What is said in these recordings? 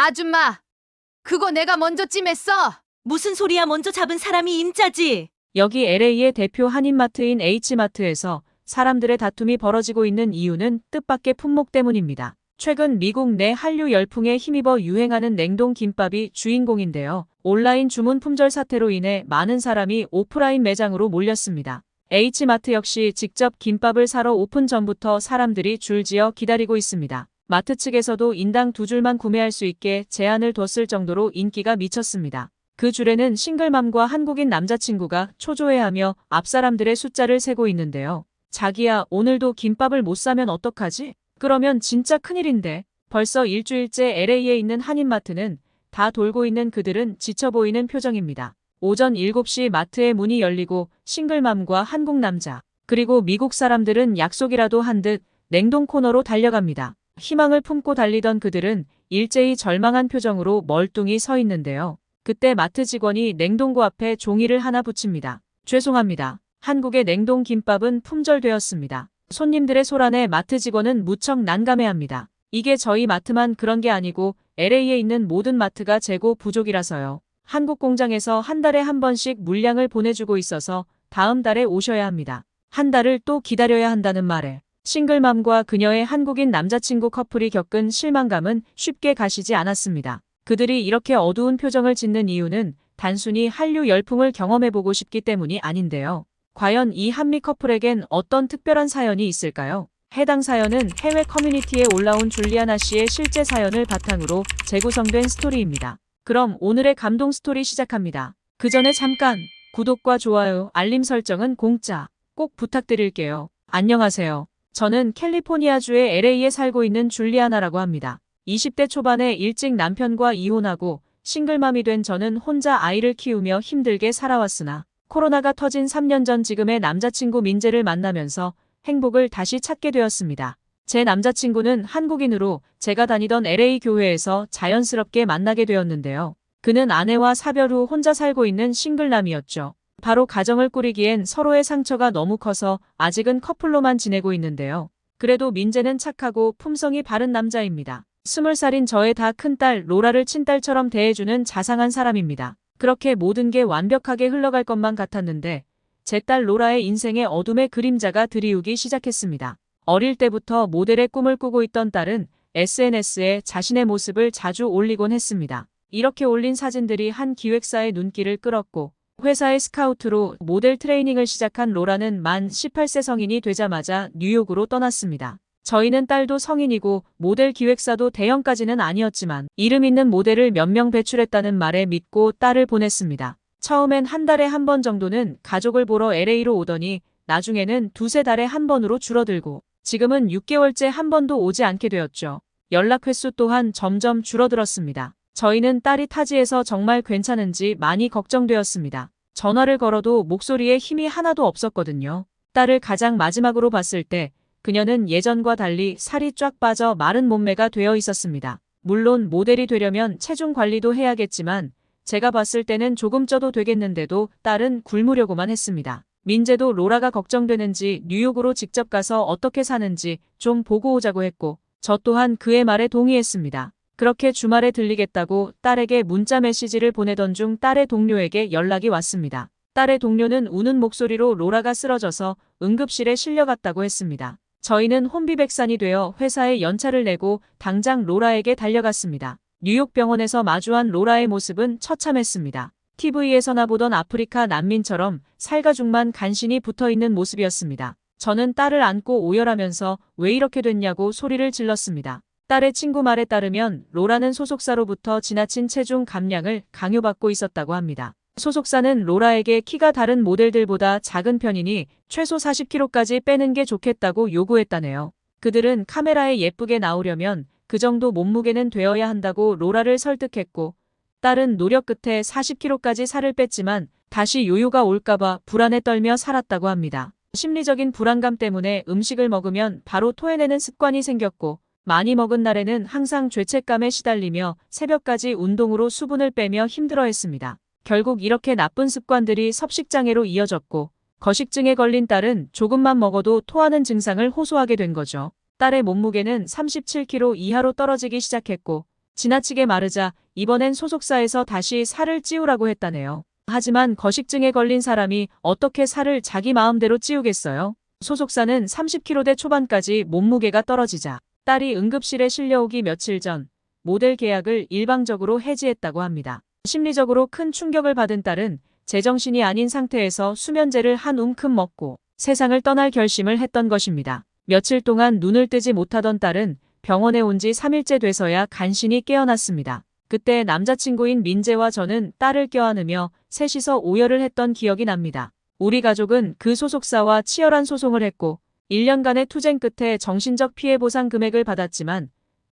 아줌마, 그거 내가 먼저 찜했어. 무슨 소리야? 먼저 잡은 사람이 임자지. 여기 LA의 대표 한인마트인 H마트에서 사람들의 다툼이 벌어지고 있는 이유는 뜻밖의 품목 때문입니다. 최근 미국 내 한류 열풍에 힘입어 유행하는 냉동 김밥이 주인공인데요. 온라인 주문 품절 사태로 인해 많은 사람이 오프라인 매장으로 몰렸습니다. H마트 역시 직접 김밥을 사러 오픈 전부터 사람들이 줄지어 기다리고 있습니다. 마트 측에서도 인당 2줄만 구매할 수 있게 제한을 뒀을 정도로 인기가 미쳤습니다. 그 줄에는 싱글맘과 한국인 남자친구가 초조해하며 앞 사람들의 숫자를 세고 있는데요. 자기야, 오늘도 김밥을 못 사면 어떡하지? 그러면 진짜 큰일인데. 벌써 일주일째 LA에 있는 한인마트는 다 돌고 있는 그들은 지쳐 보이는 표정입니다. 오전 7시 마트의 문이 열리고 싱글맘과 한국 남자, 그리고 미국 사람들은 약속이라도 한 듯 냉동 코너로 달려갑니다. 희망을 품고 달리던 그들은 일제히 절망한 표정으로 멀뚱히 서 있는데요. 그때 마트 직원이 냉동고 앞에 종이를 하나 붙입니다. 죄송합니다. 한국의 냉동 김밥은 품절되었습니다. 손님들의 소란에 마트 직원은 무척 난감해합니다. 이게 저희 마트만 그런 게 아니고 LA에 있는 모든 마트가 재고 부족이라서요. 한국 공장에서 한 달에 한 번씩 물량을 보내주고 있어서 다음 달에 오셔야 합니다. 한 달을 또 기다려야 한다는 말에 싱글맘과 그녀의 한국인 남자친구 커플이 겪은 실망감은 쉽게 가시지 않았습니다. 그들이 이렇게 어두운 표정을 짓는 이유는 단순히 한류 열풍을 경험해보고 싶기 때문이 아닌데요. 과연 이 한미 커플에겐 어떤 특별한 사연이 있을까요? 해당 사연은 해외 커뮤니티에 올라온 줄리아나 씨의 실제 사연을 바탕으로 재구성된 스토리입니다. 그럼 오늘의 감동 스토리 시작합니다. 그 전에 잠깐 구독과 좋아요, 알림 설정은 공짜 꼭 부탁드릴게요. 안녕하세요. 저는 캘리포니아주의 LA에 살고 있는 줄리아나라고 합니다. 20대 초반에 일찍 남편과 이혼하고 싱글맘이 된 저는 혼자 아이를 키우며 힘들게 살아왔으나 코로나가 터진 3년 전 지금의 남자친구 민재를 만나면서 행복을 다시 찾게 되었습니다. 제 남자친구는 한국인으로 제가 다니던 LA 교회에서 자연스럽게 만나게 되었는데요. 그는 아내와 사별 후 혼자 살고 있는 싱글남이었죠. 바로 가정을 꾸리기엔 서로의 상처가 너무 커서 아직은 커플로만 지내고 있는데요. 그래도 민재는 착하고 품성이 바른 남자입니다. 20살인 저의 다 큰딸 로라를 친딸처럼 대해주는 자상한 사람입니다. 그렇게 모든 게 완벽하게 흘러갈 것만 같았는데 제 딸 로라의 인생에 어둠의 그림자가 드리우기 시작했습니다. 어릴 때부터 모델의 꿈을 꾸고 있던 딸은 SNS에 자신의 모습을 자주 올리곤 했습니다. 이렇게 올린 사진들이 한 기획사의 눈길을 끌었고 회사의 스카우트로 모델 트레이닝을 시작한 로라는 만 18세 성인이 되자마자 뉴욕으로 떠났습니다. 저희는 딸도 성인이고 모델 기획사도 대형까지는 아니었지만 이름 있는 모델을 몇 명 배출했다는 말에 믿고 딸을 보냈습니다. 처음엔 한 달에 한 번 정도는 가족을 보러 LA로 오더니 나중에는 두세 달에 한 번으로 줄어들고 지금은 6개월째 한 번도 오지 않게 되었죠. 연락 횟수 또한 점점 줄어들었습니다. 저희는 딸이 타지에서 정말 괜찮은지 많이 걱정되었습니다. 전화를 걸어도 목소리에 힘이 하나도 없었거든요. 딸을 가장 마지막으로 봤을 때 그녀는 예전과 달리 살이 쫙 빠져 마른 몸매가 되어 있었습니다. 물론 모델이 되려면 체중 관리도 해야겠지만 제가 봤을 때는 조금 쪄도 되겠는데도 딸은 굶으려고만 했습니다. 민재도 로라가 걱정되는지 뉴욕으로 직접 가서 어떻게 사는지 좀 보고 오자고 했고 저 또한 그의 말에 동의했습니다. 그렇게 주말에 들리겠다고 딸에게 문자 메시지를 보내던 중 딸의 동료에게 연락이 왔습니다. 딸의 동료는 우는 목소리로 로라가 쓰러져서 응급실에 실려갔다고 했습니다. 저희는 혼비백산이 되어 회사에 연차를 내고 당장 로라에게 달려갔습니다. 뉴욕 병원에서 마주한 로라의 모습은 처참했습니다. TV에서나 보던 아프리카 난민처럼 살가죽만 간신히 붙어있는 모습이었습니다. 저는 딸을 안고 오열하면서 왜 이렇게 됐냐고 소리를 질렀습니다. 딸의 친구 말에 따르면 로라는 소속사로부터 지나친 체중 감량을 강요받고 있었다고 합니다. 소속사는 로라에게 키가 다른 모델들보다 작은 편이니 최소 40kg까지 빼는 게 좋겠다고 요구했다네요. 그들은 카메라에 예쁘게 나오려면 그 정도 몸무게는 되어야 한다고 로라를 설득했고 딸은 노력 끝에 40kg까지 살을 뺐지만 다시 요요가 올까봐 불안에 떨며 살았다고 합니다. 심리적인 불안감 때문에 음식을 먹으면 바로 토해내는 습관이 생겼고 많이 먹은 날에는 항상 죄책감에 시달리며 새벽까지 운동으로 수분을 빼며 힘들어했습니다. 결국 이렇게 나쁜 습관들이 섭식장애로 이어졌고 거식증에 걸린 딸은 조금만 먹어도 토하는 증상을 호소하게 된 거죠. 딸의 몸무게는 37kg 이하로 떨어지기 시작했고 지나치게 마르자 이번엔 소속사에서 다시 살을 찌우라고 했다네요. 하지만 거식증에 걸린 사람이 어떻게 살을 자기 마음대로 찌우겠어요? 소속사는 30kg대 초반까지 몸무게가 떨어지자 딸이 응급실에 실려오기 며칠 전 모델 계약을 일방적으로 해지했다고 합니다. 심리적으로 큰 충격을 받은 딸은 제정신이 아닌 상태에서 수면제를 한 움큼 먹고 세상을 떠날 결심을 했던 것입니다. 며칠 동안 눈을 뜨지 못하던 딸은 병원에 온 지 3일째 돼서야 간신히 깨어났습니다. 그때 남자친구인 민재와 저는 딸을 껴안으며 셋이서 오열을 했던 기억이 납니다. 우리 가족은 그 소속사와 치열한 소송을 했고 1년간의 투쟁 끝에 정신적 피해 보상 금액을 받았지만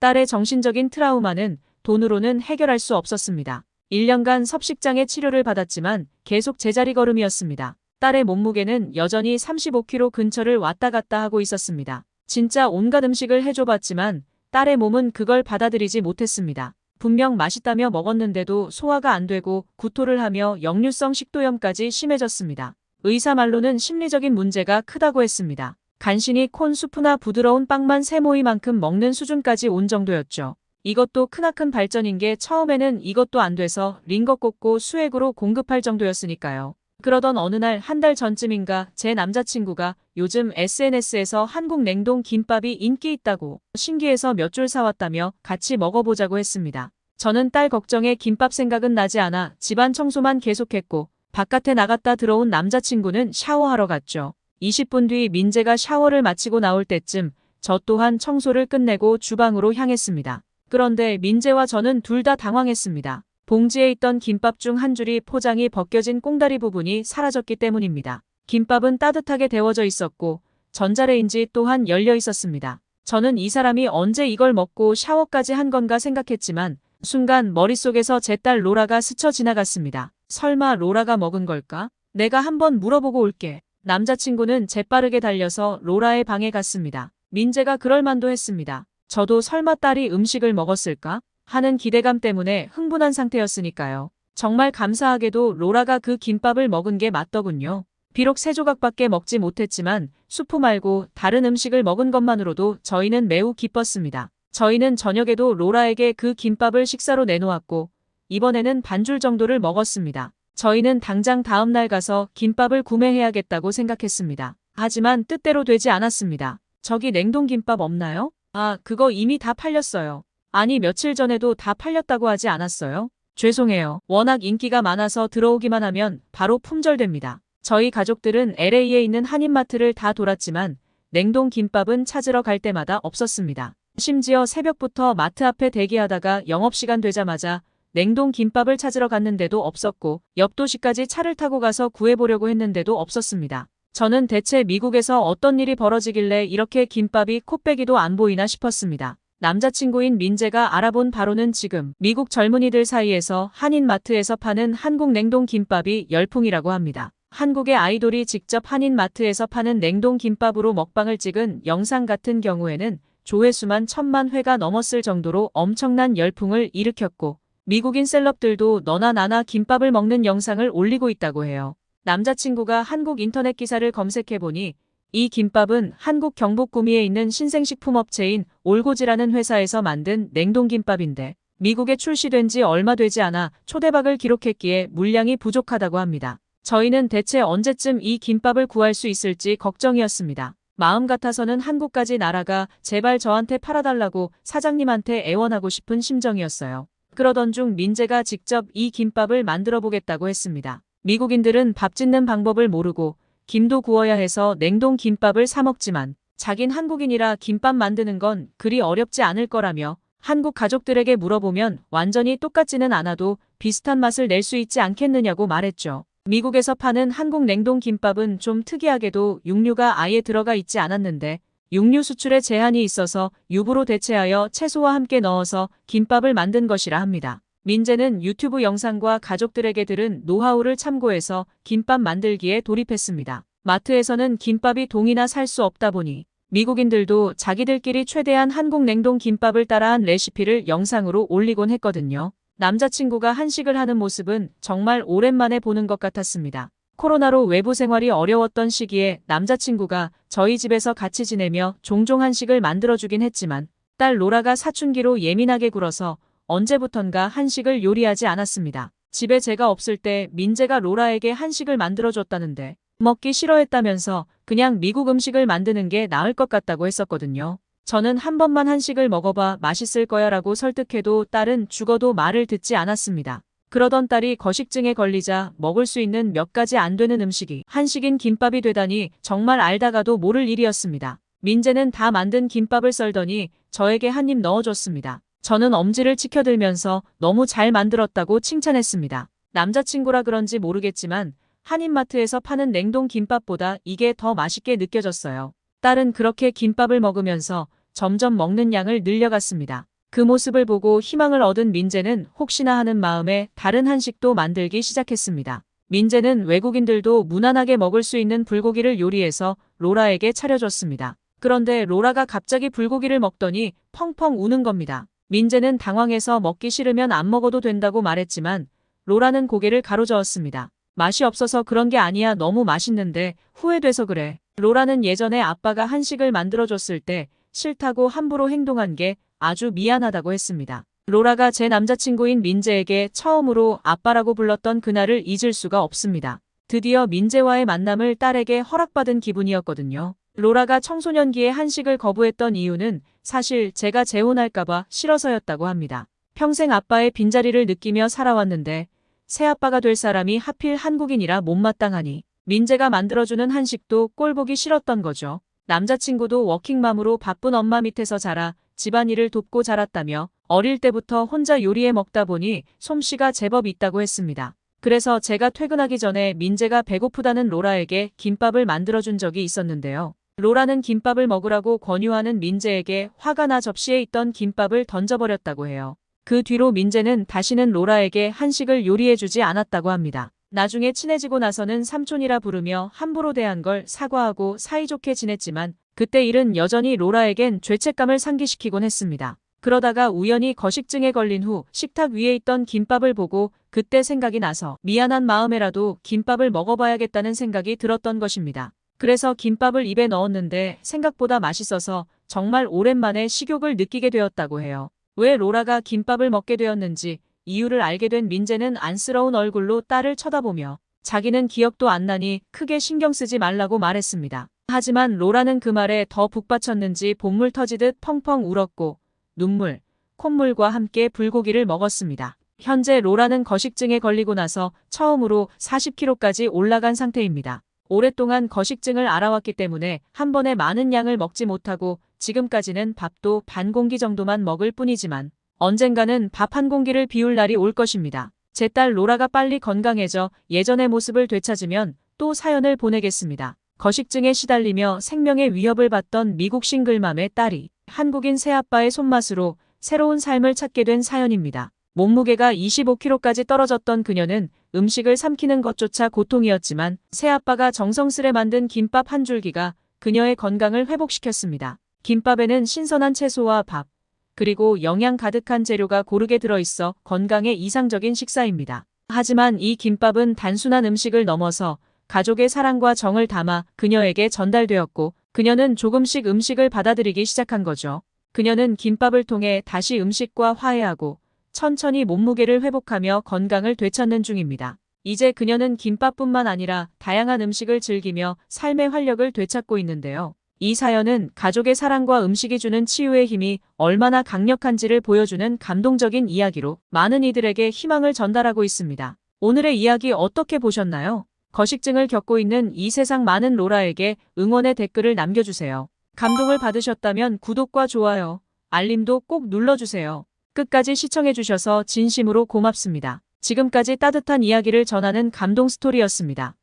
딸의 정신적인 트라우마는 돈으로는 해결할 수 없었습니다. 1년간 섭식장애 치료를 받았지만 계속 제자리 걸음이었습니다. 딸의 몸무게는 여전히 35kg 근처를 왔다 갔다 하고 있었습니다. 진짜 온갖 음식을 해줘봤지만 딸의 몸은 그걸 받아들이지 못했습니다. 분명 맛있다며 먹었는데도 소화가 안 되고 구토를 하며 역류성 식도염까지 심해졌습니다. 의사 말로는 심리적인 문제가 크다고 했습니다. 간신히 콘 수프나 부드러운 빵만 세 모이만큼 먹는 수준까지 온 정도였죠. 이것도 크나큰 발전인 게 처음에는 이것도 안 돼서 링거 꽂고 수액으로 공급할 정도였으니까요. 그러던 어느 날 한 달 전쯤인가 제 남자친구가 요즘 SNS에서 한국 냉동 김밥이 인기 있다고 신기해서 몇 줄 사왔다며 같이 먹어보자고 했습니다. 저는 딸 걱정에 김밥 생각은 나지 않아 집안 청소만 계속했고 바깥에 나갔다 들어온 남자친구는 샤워하러 갔죠. 20분 뒤 민재가 샤워를 마치고 나올 때쯤 저 또한 청소를 끝내고 주방으로 향했습니다. 그런데 민재와 저는 둘 다 당황했습니다. 봉지에 있던 김밥 중 한 줄이 포장이 벗겨진 꽁다리 부분이 사라졌기 때문입니다. 김밥은 따뜻하게 데워져 있었고 전자레인지 또한 열려 있었습니다. 저는 이 사람이 언제 이걸 먹고 샤워까지 한 건가 생각했지만 순간 머릿속에서 제 딸 로라가 스쳐 지나갔습니다. 설마 로라가 먹은 걸까? 내가 한번 물어보고 올게. 남자친구는 재빠르게 달려서 로라의 방에 갔습니다. 민재가 그럴 만도 했습니다. 저도 설마 딸이 음식을 먹었을까? 하는 기대감 때문에 흥분한 상태였으니까요. 정말 감사하게도 로라가 그 김밥을 먹은 게 맞더군요. 비록 3조각밖에 먹지 못했지만 수프 말고 다른 음식을 먹은 것만으로도 저희는 매우 기뻤습니다. 저희는 저녁에도 로라에게 그 김밥을 식사로 내놓았고 이번에는 반줄 정도를 먹었습니다. 저희는 당장 다음날 가서 김밥을 구매해야겠다고 생각했습니다. 하지만 뜻대로 되지 않았습니다. 저기 냉동김밥 없나요? 아, 그거 이미 다 팔렸어요. 아니 며칠 전에도 다 팔렸다고 하지 않았어요? 죄송해요. 워낙 인기가 많아서 들어오기만 하면 바로 품절됩니다. 저희 가족들은 LA에 있는 한인마트를 다 돌았지만 냉동 김밥은 찾으러 갈 때마다 없었습니다. 심지어 새벽부터 마트 앞에 대기하다가 영업시간 되자마자 냉동 김밥을 찾으러 갔는데도 없었고 옆 도시까지 차를 타고 가서 구해보려고 했는데도 없었습니다. 저는 대체 미국에서 어떤 일이 벌어지길래 이렇게 김밥이 코빼기도 안 보이나 싶었습니다. 남자친구인 민재가 알아본 바로는 지금 미국 젊은이들 사이에서 한인마트에서 파는 한국 냉동 김밥이 열풍이라고 합니다. 한국의 아이돌이 직접 한인마트에서 파는 냉동 김밥으로 먹방을 찍은 영상 같은 경우에는 조회수만 1000만 회가 넘었을 정도로 엄청난 열풍을 일으켰고 미국인 셀럽들도 너나 나나 김밥을 먹는 영상을 올리고 있다고 해요. 남자친구가 한국 인터넷 기사를 검색해보니 이 김밥은 한국 경북 구미에 있는 신생식품업체인 올고지라는 회사에서 만든 냉동김밥인데 미국에 출시된 지 얼마 되지 않아 초대박을 기록했기에 물량이 부족하다고 합니다. 저희는 대체 언제쯤 이 김밥을 구할 수 있을지 걱정이었습니다. 마음 같아서는 한국까지 날아가 제발 저한테 팔아달라고 사장님한테 애원하고 싶은 심정이었어요. 그러던 중 민재가 직접 이 김밥을 만들어 보겠다고 했습니다. 미국인들은 밥 짓는 방법을 모르고 김도 구워야 해서 냉동 김밥을 사 먹지만 자긴 한국인이라 김밥 만드는 건 그리 어렵지 않을 거라며 한국 가족들에게 물어보면 완전히 똑같지는 않아도 비슷한 맛을 낼 수 있지 않겠느냐고 말했죠. 미국에서 파는 한국 냉동 김밥은 좀 특이하게도 육류가 아예 들어가 있지 않았는데 육류 수출에 제한이 있어서 유부로 대체하여 채소와 함께 넣어서 김밥을 만든 것이라 합니다. 민재는 유튜브 영상과 가족들에게 들은 노하우를 참고해서 김밥 만들기에 돌입했습니다. 마트에서는 김밥이 동이나 살 수 없다 보니 미국인들도 자기들끼리 최대한 한국 냉동 김밥을 따라한 레시피를 영상으로 올리곤 했거든요. 남자친구가 한식을 하는 모습은 정말 오랜만에 보는 것 같았습니다. 코로나로 외부 생활이 어려웠던 시기에 남자친구가 저희 집에서 같이 지내며 종종 한식을 만들어주긴 했지만 딸 로라가 사춘기로 예민하게 굴어서 언제부턴가 한식을 요리하지 않았습니다. 집에 제가 없을 때 민재가 로라에게 한식을 만들어줬다는데 먹기 싫어했다면서 그냥 미국 음식을 만드는 게 나을 것 같다고 했었거든요. 저는 한 번만 한식을 먹어봐 맛있을 거야 라고 설득해도 딸은 죽어도 말을 듣지 않았습니다. 그러던 딸이 거식증에 걸리자 먹을 수 있는 몇 가지 안 되는 음식이 한식인 김밥이 되다니 정말 알다가도 모를 일이었습니다. 민재는 다 만든 김밥을 썰더니 저에게 한 입 넣어줬습니다. 저는 엄지를 치켜들면서 너무 잘 만들었다고 칭찬했습니다. 남자친구라 그런지 모르겠지만 한인마트에서 파는 냉동 김밥보다 이게 더 맛있게 느껴졌어요. 딸은 그렇게 김밥을 먹으면서 점점 먹는 양을 늘려갔습니다. 그 모습을 보고 희망을 얻은 민재는 혹시나 하는 마음에 다른 한식도 만들기 시작했습니다. 민재는 외국인들도 무난하게 먹을 수 있는 불고기를 요리해서 로라에게 차려줬습니다. 그런데 로라가 갑자기 불고기를 먹더니 펑펑 우는 겁니다. 민재는 당황해서 먹기 싫으면 안 먹어도 된다고 말했지만 로라는 고개를 가로저었습니다. 맛이 없어서 그런 게 아니야. 너무 맛있는데 후회돼서 그래. 로라는 예전에 아빠가 한식을 만들어줬을 때 싫다고 함부로 행동한 게 아주 미안하다고 했습니다. 로라가 제 남자친구인 민재에게 처음으로 아빠라고 불렀던 그날을 잊을 수가 없습니다. 드디어 민재와의 만남을 딸에게 허락받은 기분이었거든요. 로라가 청소년기에 한식을 거부했던 이유는 사실 제가 재혼할까봐 싫어서였다고 합니다. 평생 아빠의 빈자리를 느끼며 살아왔는데 새아빠가 될 사람이 하필 한국인이라 못마땅하니 민재가 만들어주는 한식도 꼴보기 싫었던 거죠. 남자친구도 워킹맘으로 바쁜 엄마 밑에서 자라 집안일을 돕고 자랐다며 어릴 때부터 혼자 요리해 먹다 보니 솜씨가 제법 있다고 했습니다. 그래서 제가 퇴근하기 전에 민재가 배고프다는 로라에게 김밥을 만들어준 적이 있었는데요. 로라는 김밥을 먹으라고 권유하는 민재에게 화가 나 접시에 있던 김밥을 던져버렸다고 해요. 그 뒤로 민재는 다시는 로라에게 한식을 요리해주지 않았다고 합니다. 나중에 친해지고 나서는 삼촌이라 부르며 함부로 대한 걸 사과하고 사이좋게 지냈지만 그때 일은 여전히 로라에겐 죄책감을 상기시키곤 했습니다. 그러다가 우연히 거식증에 걸린 후 식탁 위에 있던 김밥을 보고 그때 생각이 나서 미안한 마음에라도 김밥을 먹어봐야겠다는 생각이 들었던 것입니다. 그래서 김밥을 입에 넣었는데 생각보다 맛있어서 정말 오랜만에 식욕을 느끼게 되었다고 해요. 왜 로라가 김밥을 먹게 되었는지 이유를 알게 된 민재는 안쓰러운 얼굴로 딸을 쳐다보며 자기는 기억도 안 나니 크게 신경 쓰지 말라고 말했습니다. 하지만 로라는 그 말에 더 북받쳤는지 본물 터지듯 펑펑 울었고 눈물, 콧물과 함께 불고기를 먹었습니다. 현재 로라는 거식증에 걸리고 나서 처음으로 40kg까지 올라간 상태입니다. 오랫동안 거식증을 앓아왔기 때문에 한 번에 많은 양을 먹지 못하고 지금까지는 밥도 반 공기 정도만 먹을 뿐이지만 언젠가는 밥 한 공기를 비울 날이 올 것입니다. 제 딸 로라가 빨리 건강해져 예전의 모습을 되찾으면 또 사연을 보내겠습니다. 거식증에 시달리며 생명의 위협을 받던 미국 싱글맘의 딸이 한국인 새아빠의 손맛으로 새로운 삶을 찾게 된 사연입니다. 몸무게가 25kg까지 떨어졌던 그녀는 음식을 삼키는 것조차 고통이었지만 새아빠가 정성스레 만든 김밥 한 줄기가 그녀의 건강을 회복시켰습니다. 김밥에는 신선한 채소와 밥, 그리고 영양 가득한 재료가 고르게 들어있어 건강에 이상적인 식사입니다. 하지만 이 김밥은 단순한 음식을 넘어서 가족의 사랑과 정을 담아 그녀에게 전달되었고 그녀는 조금씩 음식을 받아들이기 시작한 거죠. 그녀는 김밥을 통해 다시 음식과 화해하고 천천히 몸무게를 회복하며 건강을 되찾는 중입니다. 이제 그녀는 김밥뿐만 아니라 다양한 음식을 즐기며 삶의 활력을 되찾고 있는데요. 이 사연은 가족의 사랑과 음식이 주는 치유의 힘이 얼마나 강력한지를 보여주는 감동적인 이야기로 많은 이들에게 희망을 전달하고 있습니다. 오늘의 이야기 어떻게 보셨나요? 거식증을 겪고 있는 이 세상 많은 로라에게 응원의 댓글을 남겨주세요. 감동을 받으셨다면 구독과 좋아요, 알림도 꼭 눌러주세요. 끝까지 시청해주셔서 진심으로 고맙습니다. 지금까지 따뜻한 이야기를 전하는 감동 스토리였습니다.